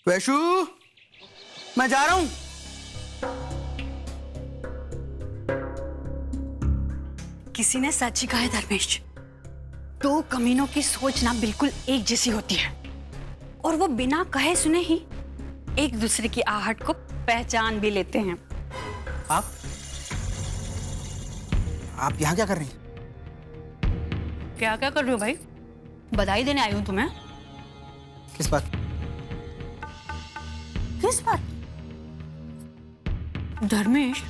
वैशु, मैं जा रहा हूं। किसी ने सच ही कहा है धर्मेश, दो कमीनों की सोच ना बिल्कुल एक जैसी होती है और वो बिना कहे सुने ही एक दूसरे की आहट को पहचान भी लेते हैं। आप यहाँ क्या कर रही हैं? क्या क्या कर रहे हो भाई? बधाई देने आई हूं तुम्हें। किस बात? किस बात? धर्मेश,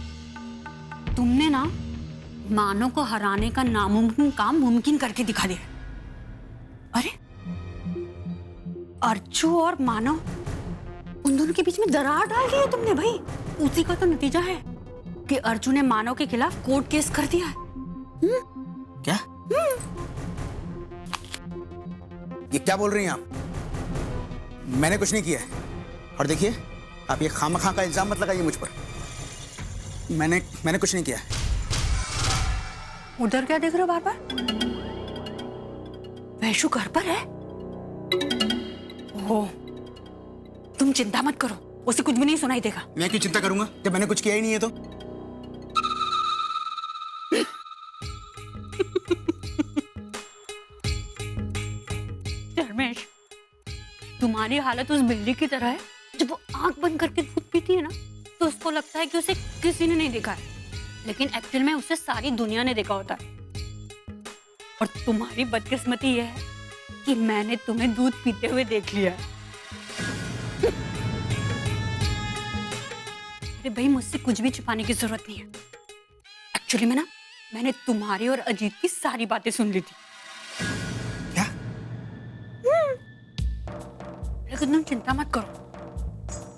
तुमने ना मानव को हराने का नामुमकिन काम मुमकिन करके दिखा दिया। अरे, अर्चू और मानव, उन दोनों के बीच में दरार डाल दी है तुमने भाई। उसी का तो नतीजा है कि अर्जू ने मानव के खिलाफ कोर्ट केस कर दिया है। क्या? ये क्या बोल रही हैं आप? मैंने कुछ नहीं किया है। और देखिए, आप ये खामखा का इल्जाम मत लगाइए मुझ पर। मैंने कुछ नहीं किया है। उधर क्या देख रहे हो बार बार? वैशु घर पर है? हो, तुम चिंता मत करो, उसे कुछ भी नहीं सुनाई देगा। मैं क्यों चिंता करूंगा जब मैंने कुछ किया ही नहीं है तो? धर्मेश, तुम्हारी हालत उस बिल्ली की तरह है, जब वो आंख बंद करके दूध पीती है ना, तो उसको लगता है कि उसे किसी ने नहीं देखा है, लेकिन एक्चुअल में उसे सारी दुनिया ने देखा होता है। और तुम्हारी बदकिस्मती यह है कि मैंने तुम्हें दूध पीते हुए देख लिया। अरे भाई, मुझसे कुछ भी छुपाने की जरूरत नहीं है। एक्चुअली में ना, मैंने तुम्हारी और अजीत की सारी बातें सुन ली थी। क्या? लेकिन तुम चिंता मत करो,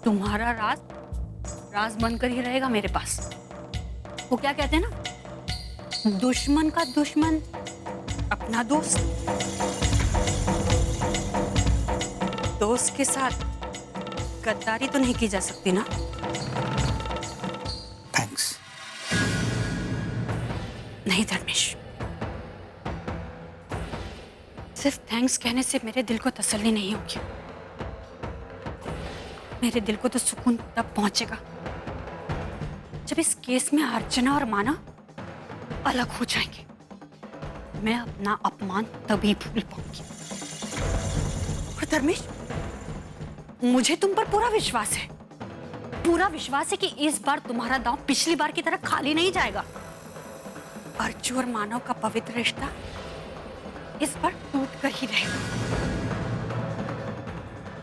तुम्हारा राज बनकर ही रहेगा मेरे पास। वो क्या कहते हैं ना, दुश्मन का दुश्मन अपना दोस्त। दोस्त के साथ गद्दारी तो नहीं की जा सकती ना। थैंक्स। नहीं धर्मेश, सिर्फ थैंक्स कहने से मेरे दिल को तसल्ली नहीं होगी। मेरे दिल को तो सुकून तब पहुंचेगा जब इस केस में अर्चना और मानव अलग हो जाएंगे। मैं अपना अपमान तभी भूल पाऊंगी। और धर्मेश, मुझे तुम पर पूरा विश्वास है। पूरा विश्वास है कि इस बार तुम्हारा दांव पिछली बार की तरह खाली नहीं जाएगा। अर्जू और मानव का पवित्र रिश्ता इस बार टूट कर ही रहेगा।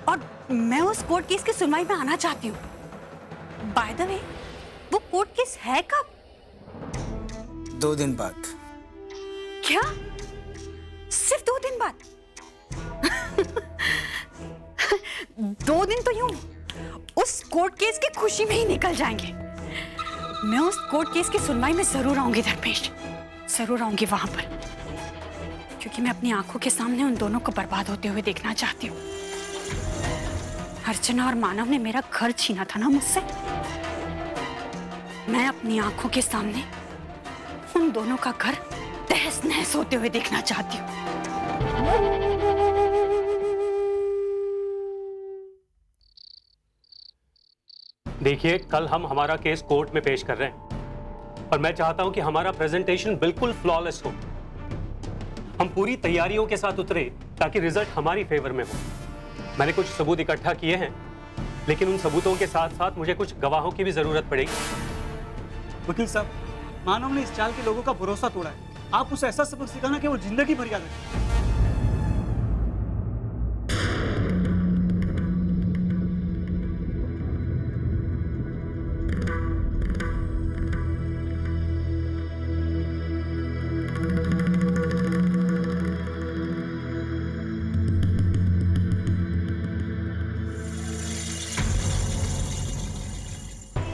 और मैं उस कोर्ट केस की सुनवाई में आना चाहती हूँ। बाय द वे, वो कोर्ट केस है कब? 2 दिन बाद। क्या? सिर्फ 2 दिन बाद? 2 दिन तो यूं उस कोर्ट केस की खुशी में ही निकल जाएंगे। मैं उस कोर्ट केस की सुनवाई में जरूर आऊंगी धर्मेश, जरूर आऊंगी वहां पर, क्योंकि मैं अपनी आंखों के सामने उन दोनों को बर्बाद होते हुए देखना चाहती हूँ। अर्चना और मानव ने मेरा घर छीना था ना मुझसे। मैं अपनी आंखों के सामने उन दोनों का घर तहस नहस होते हुए देखना चाहती हूँ। देखिए, कल हम हमारा केस कोर्ट में पेश कर रहे हैं, पर मैं चाहता हूं कि हमारा प्रेजेंटेशन बिल्कुल फ्लॉलेस हो। हम पूरी तैयारियों के साथ उतरे ताकि रिजल्ट हमारी फेवर में हो। मैंने कुछ सबूत इकट्ठा किए हैं, लेकिन उन सबूतों के साथ साथ मुझे कुछ गवाहों की भी जरूरत पड़ेगी। वकील साहब, मानव ने इस चाल के लोगों का भरोसा तोड़ा है। आप उसे ऐसा सबक सिखाना कि वो जिंदगी भर याद रखे।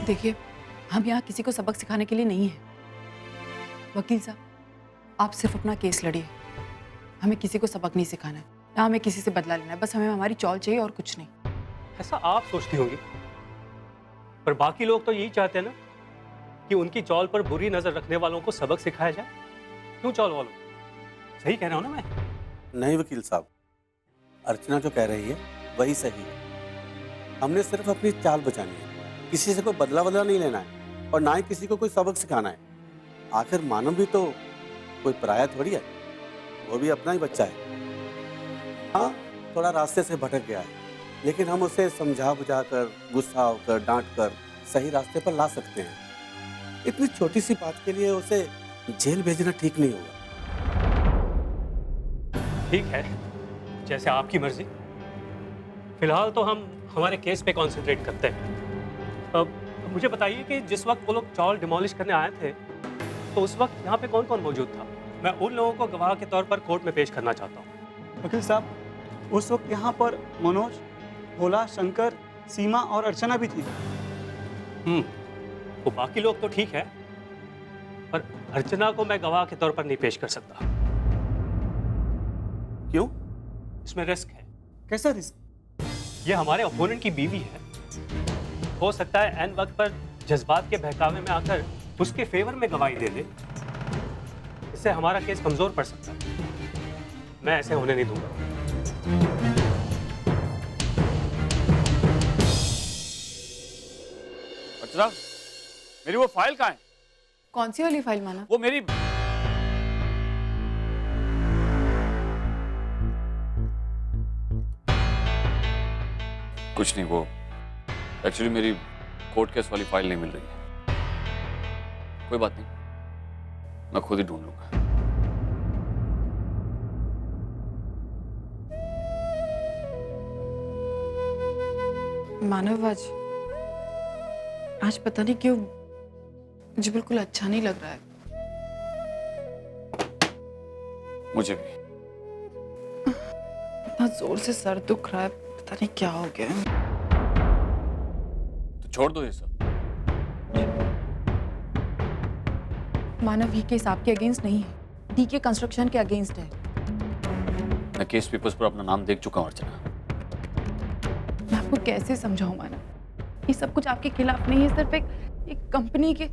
देखिए, हम यहाँ किसी को सबक सिखाने के लिए नहीं है। वकील साहब, आप सिर्फ अपना केस लड़िए। हमें किसी को सबक नहीं सिखाना है, ना हमें किसी से बदला लेना है। बस हमें हमारी चौल चाहिए और कुछ नहीं। ऐसा आप सोचती होंगी, पर बाकी लोग तो यही चाहते हैं ना कि उनकी चौल पर बुरी नजर रखने वालों को सबक सिखाया जाए। क्यों चौल वालों? सही कह रहा हूं ना मैं? नहीं वकील साहब, अर्चना जो कह रही है वही सही है। हमने सिर्फ अपनी चाल बचानी है, किसी से कोई बदला नहीं लेना है और ना ही किसी को कोई सबक सिखाना है। आखिर मानव भी तो कोई पराया थोड़ी है, वो भी अपना ही बच्चा है। हाँ, थोड़ा रास्ते से भटक गया है, लेकिन हम उसे समझा बुझा कर, गुस्सा होकर, डांट कर सही रास्ते पर ला सकते हैं। इतनी छोटी सी बात के लिए उसे जेल भेजना ठीक नहीं होगा। ठीक है, जैसे आपकी मर्जी। फिलहाल तो हम हमारे केस पे कंसंट्रेट करते हैं। अब मुझे बताइए कि जिस वक्त वो लोग चॉल डिमोलिश करने आए थे, तो उस वक्त यहाँ पे कौन कौन मौजूद था? मैं उन लोगों को गवाह के तौर पर कोर्ट में पेश करना चाहता हूँ। वकील साहब, उस वक्त यहाँ पर मनोज, भोला, शंकर, सीमा और अर्चना भी थी। वो बाकी लोग तो ठीक है, पर अर्चना को मैं गवाह के तौर पर नहीं पेश कर सकता। क्यों? इसमें रिस्क है। कैसा रिस्क? ये हमारे ओपोनेंट की बीवी है। हो सकता है एन वक्त पर जज्बात के बहकावे में आकर उसके फेवर में गवाही दे दे। इससे हमारा केस कमजोर पड़ सकता है। मैं ऐसे होने नहीं दूंगा। अर्चना, मेरी वो फाइल कहाँ है? कौन सी वाली फाइल मानव? वो मेरी कुछ नहीं, वो एक्चुअली मेरी कोर्ट केस वाली फाइल नहीं मिल रही है। कोई बात नहीं, मैं खुद ही ढूंढ लूंगा। मानव, आज पता नहीं क्यों मुझे बिल्कुल अच्छा नहीं लग रहा है। मुझे भी। इतना जोर से सर दुख रहा है, पता नहीं क्या हो गया है। तो छोड़ दो ये सब। मानव, ये केस आपके अगेंस्ट नहीं है, डीके कंस्ट्रक्शन के अगेंस्ट है। मैं केस पेपर्स पर अपना नाम देख चुका हूं अर्चना। मैं आपको कैसे समझाऊं मानव? ये सब कुछ आपके खिलाफ नहीं है, सिर्फ एक कंपनी के।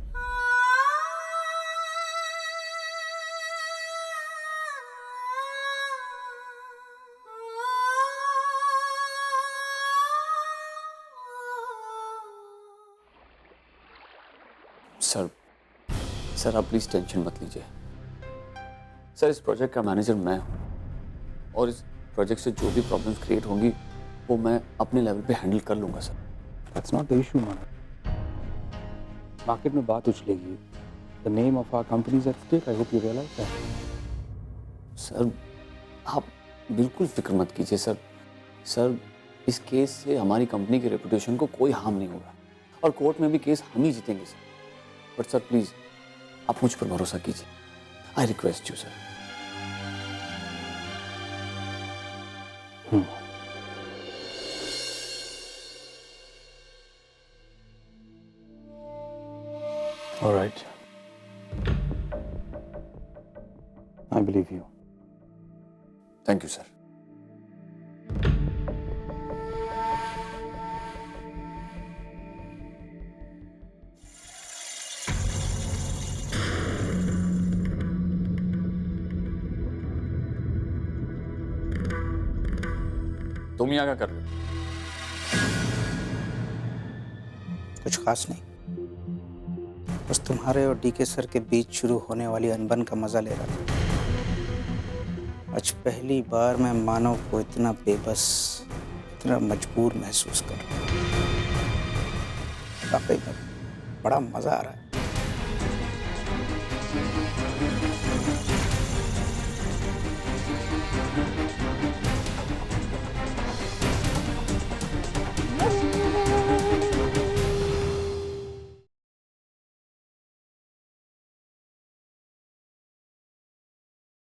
सर आप प्लीज टेंशन मत लीजिए। सर, इस प्रोजेक्ट का मैनेजर मैं हूं और इस प्रोजेक्ट से जो भी प्रॉब्लम्स क्रिएट होंगी वो मैं अपने लेवल पे हैंडल कर लूंगा sir. That's not the issue, man. Market में बात उछलेगी। The name of our company is at stake. I hope you realize that. Sir, आप बिल्कुल फिक्र मत कीजिए सर। सर, इस केस से हमारी कंपनी की रेपुटेशन को कोई हार्म नहीं होगा और कोर्ट में भी केस हम ही जीतेंगे सर। बट सर प्लीज आप मुझ पर भरोसा कीजिए। I request you sir. All right. I believe you. Thank you sir. तुम यहाँ क्या कर रहे हो? कुछ खास नहीं, बस तुम्हारे और डीके सर के बीच शुरू होने वाली अनबन का मजा ले रहा था। आज पहली बार मैं मानव को इतना बेबस, इतना मजबूर महसूस कर रहा हूं। वाकई में बड़ा मजा आ रहा है।